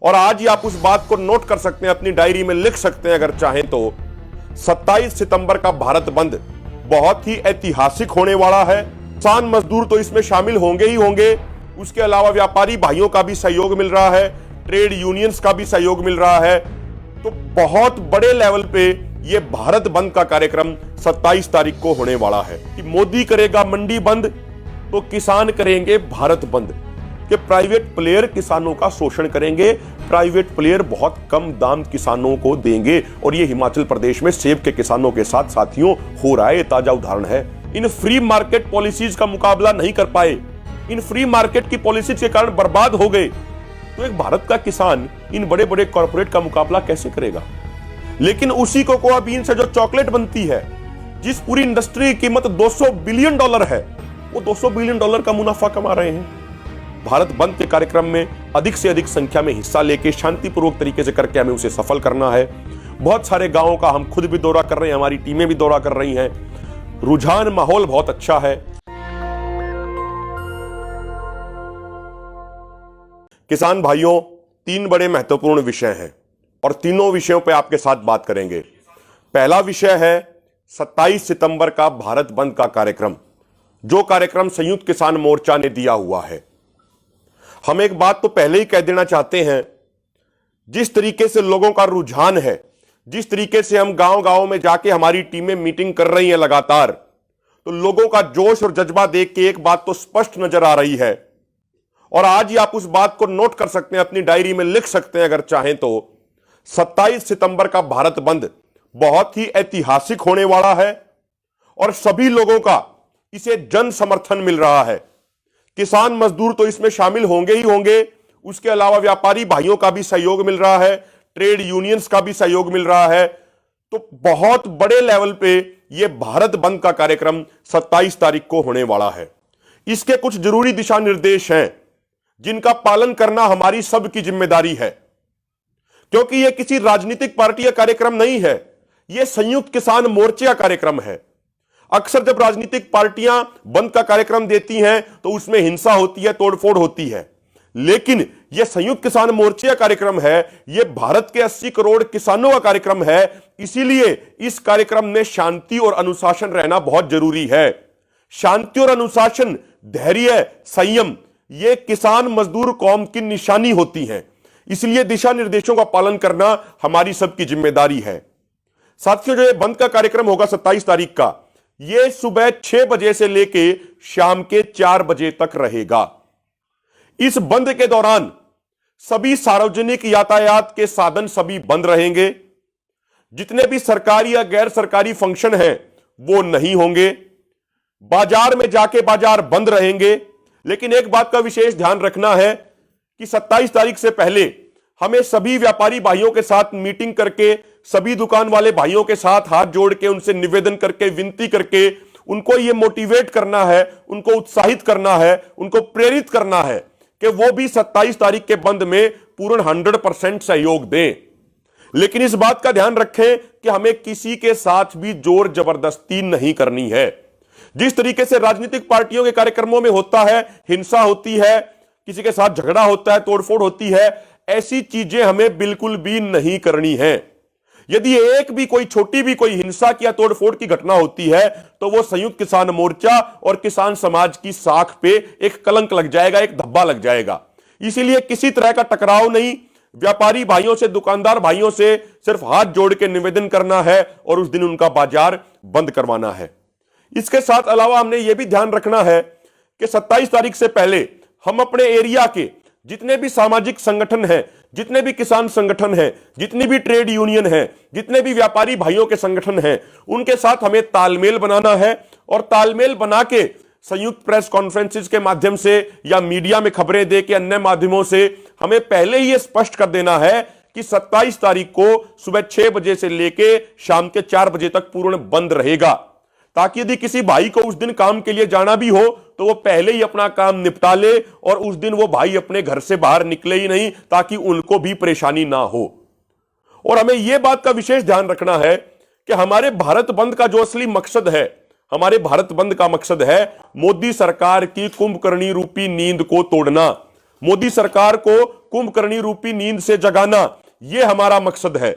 और आज ही आप उस बात को नोट कर सकते हैं, अपनी डायरी में लिख सकते हैं अगर चाहें तो। 27 सितंबर का भारत बंद बहुत ही ऐतिहासिक होने वाला है। किसान मजदूर तो इसमें शामिल होंगे ही होंगे, उसके अलावा व्यापारी भाइयों का भी सहयोग मिल रहा है, ट्रेड यूनियंस का भी सहयोग मिल रहा है। तो बहुत बड़े लेवल पे ये भारत बंद का कार्यक्रम 27 तारीख को होने वाला है कि मोदी करेगा मंडी बंद तो किसान करेंगे भारत बंद, कि प्राइवेट प्लेयर किसानों का शोषण करेंगे, प्राइवेट प्लेयर बहुत कम दाम किसानों को देंगे। और ये हिमाचल प्रदेश में सेब के किसानों के साथ साथियों हो रहा है, ये ताजा उदाहरण है। इन फ्री मार्केट पॉलिसीज का मुकाबला नहीं कर पाए, इन फ्री मार्केट की पॉलिसीज के कारण बर्बाद हो गए, तो एक भारत का किसान इन बड़े बड़े कॉर्पोरेट का मुकाबला कैसे करेगा। लेकिन उसी कोकोआ बीन से जो चॉकलेट बनती है, जिस पूरी इंडस्ट्री की कीमत $200 बिलियन है, वो $200 बिलियन का मुनाफा कमा रहे हैं। भारत बंद के कार्यक्रम में अधिक से अधिक संख्या में हिस्सा लेके शांतिपूर्वक तरीके से करके हमें उसे सफल करना है। बहुत सारे गांवों का हम खुद भी दौरा कर रहे हैं, हमारी टीमें भी दौरा कर रही हैं। रुझान माहौल बहुत अच्छा है। किसान भाइयों, 3 बड़े महत्वपूर्ण विषय हैं और तीनों विषयों पर आपके साथ बात करेंगे। पहला विषय है 27 सितंबर का भारत बंद का कार्यक्रम, जो कार्यक्रम संयुक्त किसान मोर्चा ने दिया हुआ है। हम एक बात तो पहले ही कह देना चाहते हैं, जिस तरीके से लोगों का रुझान है, जिस तरीके से हम गांव-गांव में जाके हमारी टीमें मीटिंग कर रही हैं लगातार, तो लोगों का जोश और जज्बा देख के एक बात तो स्पष्ट नजर आ रही है। और आज ही आप उस बात को नोट कर सकते हैं, अपनी डायरी में लिख सकते हैं अगर चाहें तो। 27 सितंबर का भारत बंद बहुत ही ऐतिहासिक होने वाला है और सभी लोगों का इसे जन समर्थन मिल रहा है। किसान मजदूर तो इसमें शामिल होंगे ही होंगे, उसके अलावा व्यापारी भाइयों का भी सहयोग मिल रहा है, ट्रेड यूनियंस का भी सहयोग मिल रहा है। तो बहुत बड़े लेवल पे यह भारत बंद का कार्यक्रम 27 तारीख को होने वाला है। इसके कुछ जरूरी दिशा निर्देश हैं जिनका पालन करना हमारी सबकी जिम्मेदारी है, क्योंकि यह किसी राजनीतिक पार्टी का कार्यक्रम नहीं है, यह संयुक्त किसान मोर्चे का कार्यक्रम है। अक्सर जब राजनीतिक पार्टियां बंद का कार्यक्रम देती हैं तो उसमें हिंसा होती है, तोड़फोड़ होती है, लेकिन यह संयुक्त किसान मोर्चे का कार्यक्रम है, यह भारत के 80 करोड़ किसानों का कार्यक्रम है। इसीलिए इस कार्यक्रम में शांति और अनुशासन रहना बहुत जरूरी है। शांति और अनुशासन, धैर्य, संयम, ये किसान मजदूर कौम की निशानी होती है। इसलिए दिशा निर्देशों का पालन करना हमारी सबकी जिम्मेदारी है। साथियों, जो ये बंद का कार्यक्रम होगा 27 तारीख का, यह सुबह 6 बजे से लेके शाम के 4 बजे तक रहेगा। इस बंद के दौरान सभी सार्वजनिक यातायात के साधन सभी बंद रहेंगे। जितने भी सरकारी या गैर सरकारी फंक्शन हैं वो नहीं होंगे। बाजार में जाके बाजार बंद रहेंगे। लेकिन एक बात का विशेष ध्यान रखना है कि 27 तारीख से पहले हमें सभी व्यापारी भाइयों के साथ मीटिंग करके, सभी दुकान वाले भाइयों के साथ हाथ जोड़ के, उनसे निवेदन करके, विनती करके उनको यह मोटिवेट करना है, उनको उत्साहित करना है, उनको प्रेरित करना है कि वो भी 27 तारीख के बंद में पूर्ण 100% सहयोग दें। लेकिन इस बात का ध्यान रखें कि हमें किसी के साथ भी जोर जबरदस्ती नहीं करनी है। जिस तरीके से राजनीतिक पार्टियों के कार्यक्रमों में होता है, हिंसा होती है, किसी के साथ झगड़ा होता है, तोड़फोड़ होती है, ऐसी चीजें हमें बिल्कुल भी नहीं करनी है। यदि एक भी कोई छोटी भी कोई हिंसा या तोड़फोड़ की घटना होती है तो वो संयुक्त किसान मोर्चा और किसान समाज की साख पे एक कलंक लग जाएगा, एक धब्बा लग जाएगा। इसीलिए किसी तरह का टकराव नहीं, व्यापारी भाइयों से, दुकानदार भाइयों से सिर्फ हाथ जोड़ के निवेदन करना है और उस दिन उनका बाजार बंद करवाना है। इसके साथ अलावा हमने यह भी ध्यान रखना है कि 27 तारीख से पहले हम अपने एरिया के जितने भी सामाजिक संगठन हैं, जितने भी किसान संगठन हैं, जितनी भी ट्रेड यूनियन हैं, जितने भी व्यापारी भाइयों के संगठन हैं, उनके साथ हमें तालमेल बनाना है। और तालमेल बना के संयुक्त प्रेस कॉन्फ्रेंसेस के माध्यम से या मीडिया में खबरें दे के अन्य माध्यमों से हमें पहले ही यह स्पष्ट कर देना है कि 27 तारीख को सुबह 6 बजे से लेके शाम के 4 बजे तक पूर्ण बंद रहेगा, ताकि यदि किसी भाई को उस दिन काम के लिए जाना भी हो तो वो पहले ही अपना काम निपटा ले और उस दिन वो भाई अपने घर से बाहर निकले ही नहीं, ताकि उनको भी परेशानी ना हो। और हमें यह बात का विशेष ध्यान रखना है कि हमारे भारत बंद का जो असली मकसद है, हमारे भारत बंद का मकसद है मोदी सरकार की कुंभकर्णी रूपी नींद को तोड़ना। मोदी सरकार को कुंभकर्णी रूपी नींद से जगाना, यह हमारा मकसद है।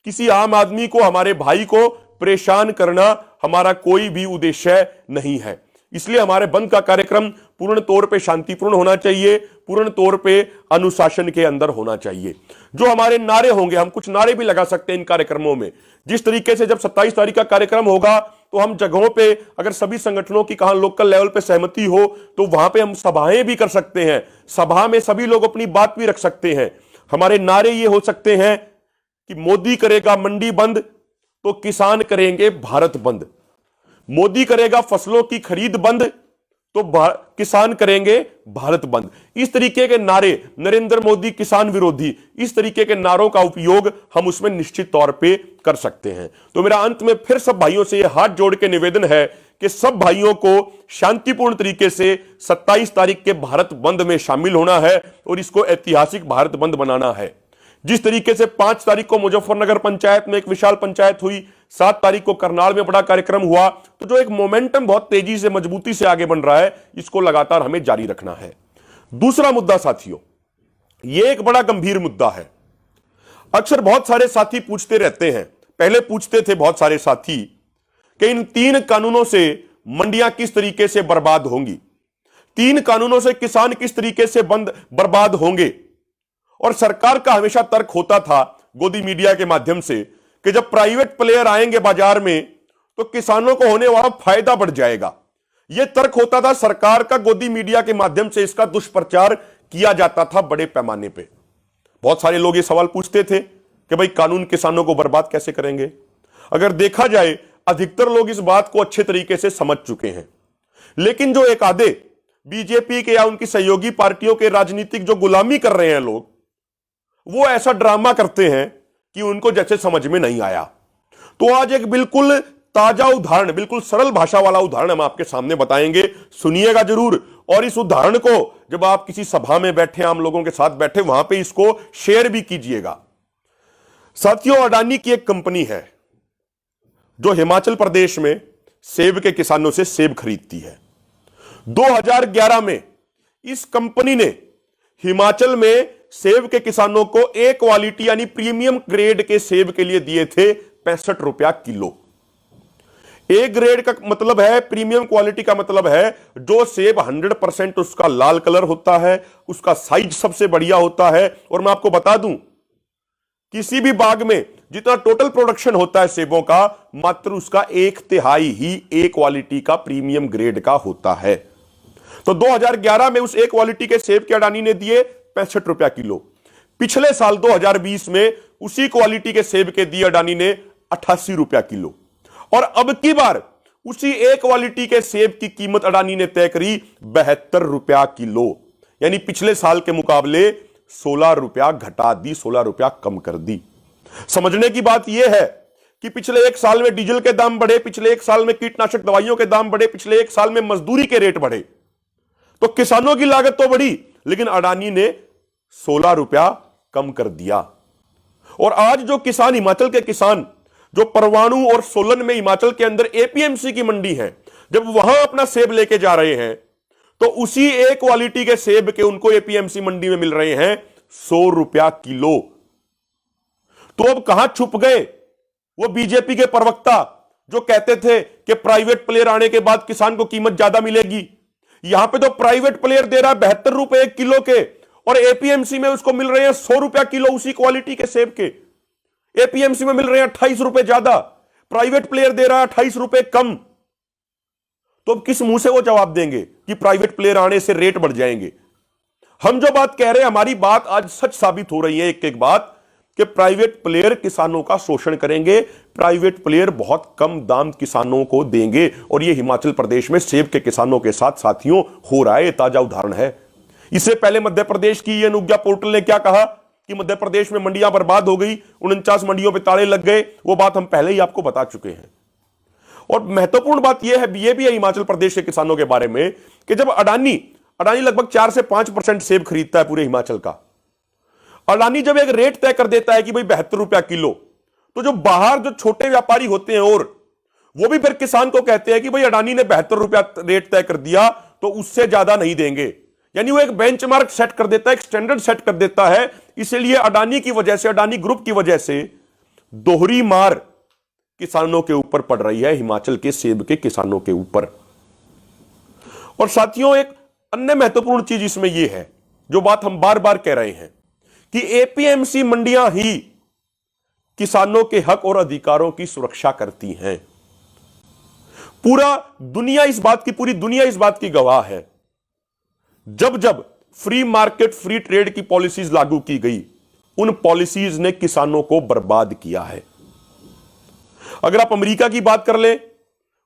किसी आम आदमी को, हमारे भाई को परेशान करना हमारा कोई भी उद्देश्य नहीं है। इसलिए हमारे बंद का कार्यक्रम पूर्ण तौर पे शांतिपूर्ण होना चाहिए, पूर्ण तौर पे अनुशासन के अंदर होना चाहिए। जो हमारे नारे होंगे, हम कुछ नारे भी लगा सकते हैं इन कार्यक्रमों में। जिस तरीके से जब 27 तारीख का कार्यक्रम होगा तो हम जगहों पे, अगर सभी संगठनों की कहां लोकल लेवल पे सहमति हो तो वहां पे हम सभाएं भी कर सकते हैं। सभा में सभी लोग अपनी बात भी रख सकते हैं। हमारे नारे ये हो सकते हैं कि मोदी करेगा मंडी बंद तो किसान करेंगे भारत बंद, मोदी करेगा फसलों की खरीद बंद तो किसान करेंगे भारत बंद। इस तरीके के नारे, नरेंद्र मोदी किसान विरोधी, इस तरीके के नारों का उपयोग हम उसमें निश्चित तौर पे कर सकते हैं। तो मेरा अंत में फिर सब भाइयों से यह हाथ जोड़ के निवेदन है कि सब भाइयों को शांतिपूर्ण तरीके से 27 तारीख के भारत बंद में शामिल होना है और इसको ऐतिहासिक भारत बंद बनाना है। जिस तरीके से 5 तारीख को मुजफ्फरनगर पंचायत में एक विशाल पंचायत हुई, 7 तारीख को करनाल में बड़ा कार्यक्रम हुआ, तो जो एक मोमेंटम बहुत तेजी से, मजबूती से आगे बन रहा है, इसको लगातार हमें जारी रखना है। दूसरा मुद्दा साथियों, यह एक बड़ा गंभीर मुद्दा है। अक्सर बहुत सारे साथी पूछते रहते हैं, पहले पूछते थे बहुत सारे साथी कि इन 3 कानूनों से मंडियां किस तरीके से बर्बाद होंगी, 3 कानूनों से किसान किस तरीके से बर्बाद होंगे। और सरकार का हमेशा तर्क होता था गोदी मीडिया के माध्यम से कि जब प्राइवेट प्लेयर आएंगे बाजार में तो किसानों को होने वाला फायदा बढ़ जाएगा। यह तर्क होता था सरकार का, गोदी मीडिया के माध्यम से इसका दुष्प्रचार किया जाता था बड़े पैमाने पे। बहुत सारे लोग ये सवाल पूछते थे कि भाई कानून किसानों को बर्बाद कैसे करेंगे। अगर देखा जाए अधिकतर लोग इस बात को अच्छे तरीके से समझ चुके हैं, लेकिन जो एक आधे बीजेपी के या उनकी सहयोगी पार्टियों के राजनीतिक जो गुलामी कर रहे हैं लोग, वो ऐसा ड्रामा करते हैं कि उनको जैसे समझ में नहीं आया। तो आज एक बिल्कुल ताजा उदाहरण, बिल्कुल सरल भाषा वाला उदाहरण हम आपके सामने बताएंगे, सुनिएगा जरूर। और इस उदाहरण को जब आप किसी सभा में बैठे, आम लोगों के साथ बैठे, वहां पे इसको शेयर भी कीजिएगा। साथियों, अडानी की एक कंपनी है जो हिमाचल प्रदेश में सेब के किसानों से सेब खरीदती है। 2011 में इस कंपनी ने हिमाचल में सेब के किसानों को ए क्वालिटी यानी प्रीमियम ग्रेड के सेब के लिए दिए थे 65 रुपया किलो। ए ग्रेड का मतलब है, प्रीमियम क्वालिटी का मतलब है जो सेब 100% उसका लाल कलर होता है, उसका साइज सबसे बढ़िया होता है। और मैं आपको बता दूं, किसी भी बाग में जितना टोटल प्रोडक्शन होता है सेबों का, मात्र उसका 1/3 ही ए क्वालिटी का प्रीमियम ग्रेड का होता है। तो 2011 में उस ए क्वालिटी के सेब के अडानी ने दिए 65 रुपया किलो। पिछले साल 2020 में उसी क्वालिटी के सेब के दिए अडानी ने 88 रुपया किलो। और अब की बार उसी ए क्वालिटी के सेब की कीमत अडानी ने तय करी 72 रुपया किलो, यानी पिछले साल के मुकाबले 16 रुपया घटा दी, 16 रुपया कम कर दी। समझने की बात यह है कि पिछले 1 साल में डीजल के दाम बढ़े, पिछले 1 साल में कीटनाशक दवाइयों के दाम बढ़े, पिछले 1 साल में मजदूरी के रेट बढ़े, तो किसानों की लागत तो बढ़ी, लेकिन अडानी ने 16 रुपया कम कर दिया। और आज जो किसान, हिमाचल के किसान जो परवाणु और सोलन में हिमाचल के अंदर एपीएमसी की मंडी है, जब वहां अपना सेब लेके जा रहे हैं तो उसी ए क्वालिटी के सेब के उनको एपीएमसी मंडी में मिल रहे हैं 100 रुपया किलो। तो अब कहां छुप गए वो बीजेपी के प्रवक्ता जो कहते थे कि प्राइवेट प्लेयर आने के बाद किसान को कीमत ज्यादा मिलेगी। यहां पे तो प्राइवेट प्लेयर दे रहा है 72 रुपए एक किलो के, और एपीएमसी में उसको मिल रहे हैं 100 रुपया किलो उसी क्वालिटी के सेब के। एपीएमसी में मिल रहे हैं 28 रुपए ज्यादा, प्राइवेट प्लेयर दे रहा है 28 रुपए कम। तो अब किस मुंह से वो जवाब देंगे कि प्राइवेट प्लेयर आने से रेट बढ़ जाएंगे। हम जो बात कह रहे हैं, हमारी बात आज सच साबित हो रही है एक एक बात, कि प्राइवेट प्लेयर किसानों का शोषण करेंगे, प्राइवेट प्लेयर बहुत कम दाम किसानों को देंगे। और यह हिमाचल प्रदेश में सेब के किसानों के साथ साथियों हो रहा है, यह ताजा उदाहरण है। इससे पहले मध्य प्रदेश की यह अनुज्ञा पोर्टल ने क्या कहा कि मध्य प्रदेश में मंडियां बर्बाद हो गई, 49 मंडियों पे ताले लग गए। वो बात हम पहले ही आपको बता चुके हैं। और महत्वपूर्ण बात यह है, यह भी है हिमाचल प्रदेश के किसानों के बारे में, कि जब अडानी लगभग 4 से 5% सेब खरीदता है पूरे हिमाचल का, अडानी जब एक रेट तय कर देता है कि भाई 72 रुपया किलो, तो जो बाहर जो छोटे व्यापारी होते हैं और वो भी फिर किसान को कहते हैं कि भाई अडानी ने 72 रुपया रेट तय कर दिया तो उससे ज्यादा नहीं देंगे। यानी वो एक बेंचमार्क सेट कर देता है, एक स्टैंडर्ड सेट कर देता है। इसलिए अडानी की वजह से, अडानी ग्रुप की वजह से दोहरी मार किसानों के ऊपर पड़ रही है, हिमाचल के सेब के किसानों के ऊपर। और साथियों, एक अन्य महत्वपूर्ण चीज इसमें यह है, जो बात हम बार बार कह रहे हैं, कि एपीएमसी मंडियां ही किसानों के हक और अधिकारों की सुरक्षा करती हैं। पूरी दुनिया इस बात की गवाह है। जब जब फ्री मार्केट, फ्री ट्रेड की पॉलिसीज लागू की गई, उन पॉलिसीज ने किसानों को बर्बाद किया है। अगर आप अमेरिका की बात कर ले,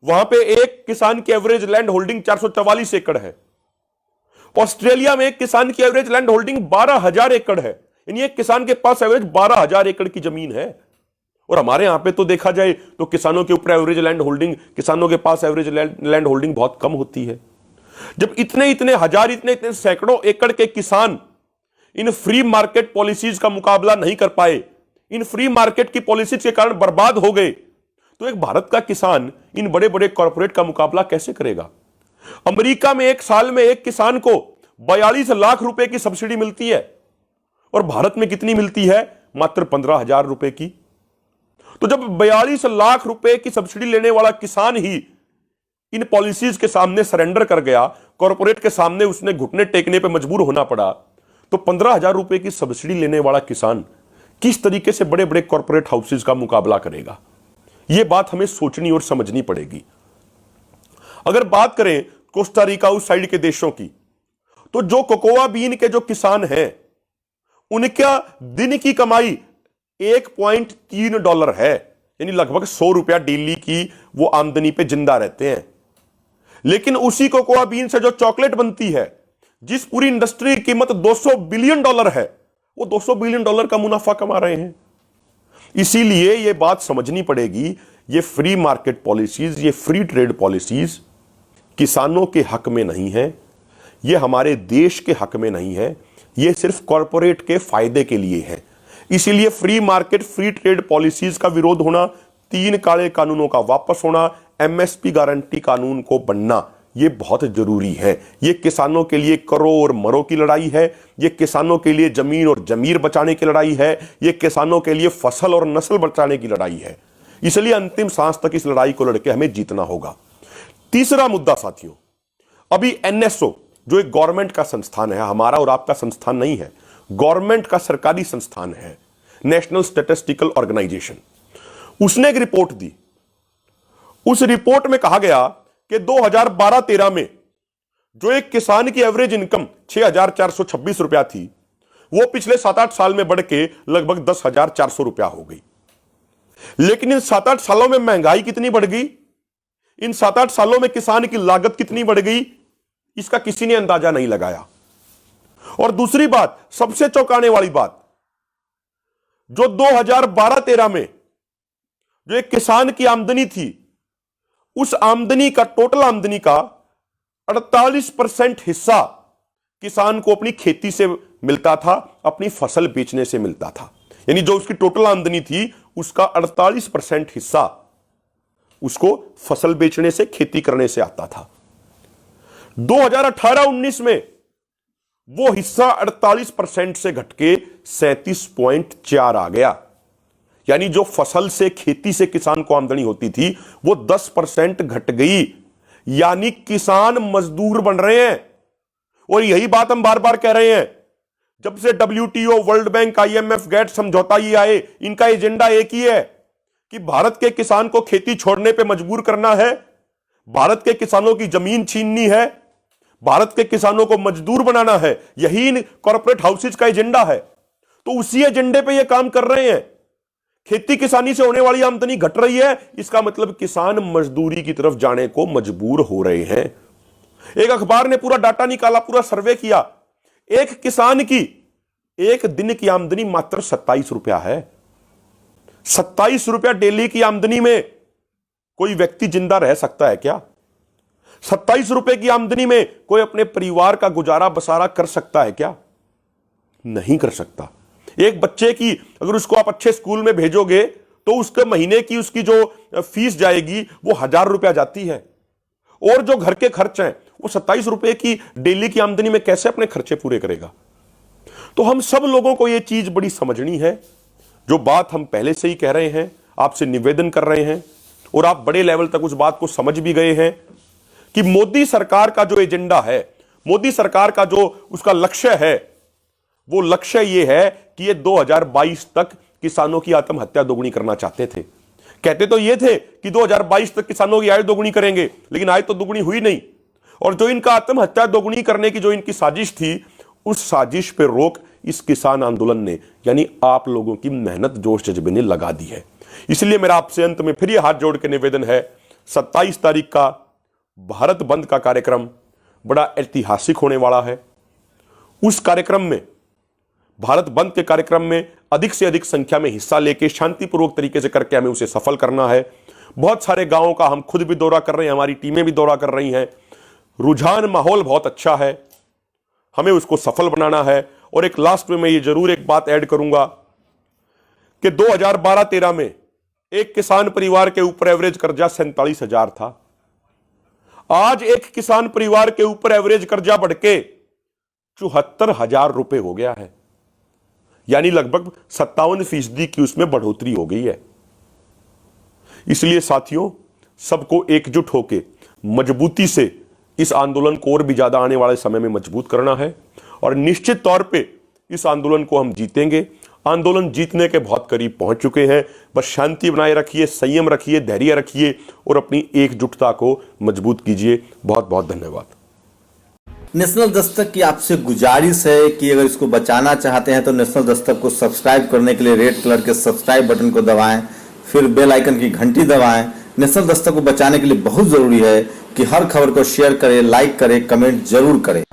वहां पे एक किसान की एवरेज लैंड होल्डिंग 444 एकड़ है। ऑस्ट्रेलिया में एक किसान की एवरेज लैंड होल्डिंग 12,000 एकड़ है। यानी एक किसान के पास एवरेज 12,000 एकड़ की जमीन है। और हमारे यहां पे तो देखा जाए तो किसानों के ऊपर एवरेज लैंड होल्डिंग, किसानों के पास एवरेज लैंड होल्डिंग बहुत कम होती है। जब इतने इतने हजार, इतने सैकड़ों एकड़ के किसान इन फ्री मार्केट पॉलिसीज का मुकाबला नहीं कर पाए, इन फ्री मार्केट की पॉलिसीज के कारण बर्बाद हो गए, तो एक भारत का किसान इन बड़े बड़े कॉर्पोरेट का मुकाबला कैसे करेगा? अमेरिका में एक साल में एक किसान को 42 लाख रुपए की सब्सिडी मिलती है, और भारत में कितनी मिलती है? मात्र 15,000 रुपए की। तो जब 42 लाख रुपए की सब्सिडी लेने वाला किसान ही इन पॉलिसीज के सामने सरेंडर कर गया, कॉर्पोरेट के सामने उसने घुटने टेकने पे मजबूर होना पड़ा, तो 15,000 रुपए की सब्सिडी लेने वाला किसान किस तरीके से बड़े बड़े कॉर्पोरेट हाउसेज का मुकाबला करेगा? यह बात हमें सोचनी और समझनी पड़ेगी। अगर बात करें कोस्टा रिका उस साइड के देशों की, तो जो कोकोआ बीन के जो किसान हैं, उनका दिन की कमाई $1.3 है, यानी लगभग 100 रुपया डेली की वो आमदनी पे जिंदा रहते हैं। लेकिन उसी कोकोआ बीन से जो चॉकलेट बनती है, जिस पूरी इंडस्ट्री की कीमत $200 बिलियन है, वो $200 बिलियन का मुनाफा कमा रहे हैं। इसीलिए ये बात समझनी पड़ेगी, ये फ्री मार्केट पॉलिसीज, ये फ्री ट्रेड पॉलिसीज किसानों के हक में नहीं है, ये हमारे देश के हक में नहीं है, ये सिर्फ कॉरपोरेट के फायदे के लिए है। इसीलिए free market, free trade policies का विरोध होना, 3 काले कानूनों का वापस होना, एमएसपी गारंटी कानून को बनना, यह बहुत जरूरी है। यह किसानों के लिए करो और मरो की लड़ाई है, यह किसानों के लिए जमीन और जमीर बचाने की लड़ाई है, यह किसानों के लिए फसल और नस्ल बचाने की लड़ाई है। इसलिए अंतिम सांस तक इस लड़ाई को लड़के हमें जीतना होगा। तीसरा मुद्दा साथियों, अभी एनएसओ जो एक गवर्नमेंट का संस्थान है, हमारा और आपका संस्थान नहीं है, गवर्नमेंट का सरकारी संस्थान है, नेशनल स्टैटिस्टिकल ऑर्गेनाइजेशन, उसने एक रिपोर्ट दी। उस रिपोर्ट में कहा गया कि 2012-13 में जो एक किसान की एवरेज इनकम 6,426 रुपया थी, वो पिछले 7-8 साल में बढ़ के लगभग 10,400 रुपया हो गई। लेकिन इन 7-8 सालों में महंगाई कितनी बढ़ गई, इन 7-8 सालों में किसान की लागत कितनी बढ़ गई, इसका किसी ने अंदाजा नहीं लगाया। और दूसरी बात, सबसे चौंकाने वाली बात, जो 2012-13 में जो एक किसान की आमदनी थी, उस आमदनी का, टोटल आमदनी का 48% हिस्सा किसान को अपनी खेती से मिलता था, अपनी फसल बेचने से मिलता था। यानी जो उसकी टोटल आमदनी थी, उसका 48% हिस्सा उसको फसल बेचने से, खेती करने से आता था। 2018-19 में वो हिस्सा 48% से घटके 37.4 आ गया। यानी जो फसल से, खेती से किसान को आमदनी होती थी, वो 10% घट गई। यानी किसान मजदूर बन रहे हैं। और यही बात हम बार बार कह रहे हैं, जब से WTO, World Bank, IMF, GATT समझौता ये आए, इनका एजेंडा एक ही है कि भारत के किसान को खेती छोड़ने पे मजबूर करना है, भारत के किसानों की जमीन छीननी है, भारत के किसानों को मजदूर बनाना है। यही इन कॉर्पोरेट हाउसेज का एजेंडा है। तो उसी एजेंडे पे ये काम कर रहे हैं। खेती किसानी से होने वाली आमदनी घट रही है, इसका मतलब किसान मजदूरी की तरफ जाने को मजबूर हो रहे हैं। एक अखबार ने पूरा डाटा निकाला, पूरा सर्वे किया। एक किसान की एक दिन की आमदनी मात्र 27 रुपया है। 27 रुपया डेली की आमदनी में कोई व्यक्ति जिंदा रह सकता है क्या? 27 रुपए की आमदनी में कोई अपने परिवार का गुजारा बसारा कर सकता है क्या? नहीं कर सकता। एक बच्चे की अगर उसको आप अच्छे स्कूल में भेजोगे तो उसके महीने की उसकी जो फीस जाएगी वो 1,000 रुपया जाती है। और जो घर के खर्च हैं वो 27 रुपए की डेली की आमदनी में कैसे अपने खर्चे पूरे करेगा? तो हम सब लोगों को यह चीज बड़ी समझनी है। जो बात हम पहले से ही कह रहे हैं, आपसे निवेदन कर रहे हैं, और आप बड़े लेवल तक उस बात को समझ भी गए हैं कि मोदी सरकार का जो एजेंडा है, मोदी सरकार का जो उसका लक्ष्य है, वो लक्ष्य ये है कि ये 2022 तक किसानों की आत्महत्या दोगुनी करना चाहते थे। कहते तो ये थे कि 2022 तक किसानों की आय दोगुनी करेंगे, लेकिन आय तो दोगुनी हुई नहीं। और जो इनका आत्महत्या दोगुनी करने की जो इनकी साजिश थी, उस साजिश पर रोक इस किसान आंदोलन ने, यानी आप लोगों की मेहनत जोश जज्बे ने लगा दी है। इसलिए मेरा आपसे अंत में फिर यह हाथ जोड़ के निवेदन है, 27 तारीख का भारत बंद का कार्यक्रम बड़ा ऐतिहासिक होने वाला है। उस कार्यक्रम में, भारत बंद के कार्यक्रम में अधिक से अधिक संख्या में हिस्सा लेके शांतिपूर्वक तरीके से करके हमें उसे सफल करना है। बहुत सारे गांवों का हम खुद भी दौरा कर रहे हैं, हमारी टीमें भी दौरा कर रही हैं। रुझान, माहौल बहुत अच्छा है, हमें उसको सफल बनाना है। और एक लास्ट में मैं ये जरूर एक बात ऐड करूंगा कि 2012-13 में एक किसान परिवार के ऊपर एवरेज कर्जा 47,000 था। आज एक किसान परिवार के ऊपर एवरेज कर्जा बढ़ के 74,000 रुपए हो गया है, यानी लगभग 57% की उसमें बढ़ोतरी हो गई है। इसलिए साथियों, सबको एकजुट होकर मजबूती से इस आंदोलन को और भी ज्यादा आने वाले समय में मजबूत करना है, और निश्चित तौर पे इस आंदोलन को हम जीतेंगे। आंदोलन जीतने के बहुत करीब पहुंच चुके हैं। बस शांति बनाए रखिए, संयम रखिए, धैर्य रखिए और अपनी एकजुटता को मजबूत कीजिए। बहुत बहुत धन्यवाद। नेशनल दस्तक की आपसे गुजारिश है कि अगर इसको बचाना चाहते हैं तो नेशनल दस्तक को सब्सक्राइब करने के लिए रेड कलर के सब्सक्राइब बटन को दबाएं, फिर बेल आइकन की घंटी दबाएं। नेशनल दस्तक को बचाने के लिए बहुत जरूरी है कि हर खबर को शेयर करें, लाइक करें, कमेंट जरूर करें।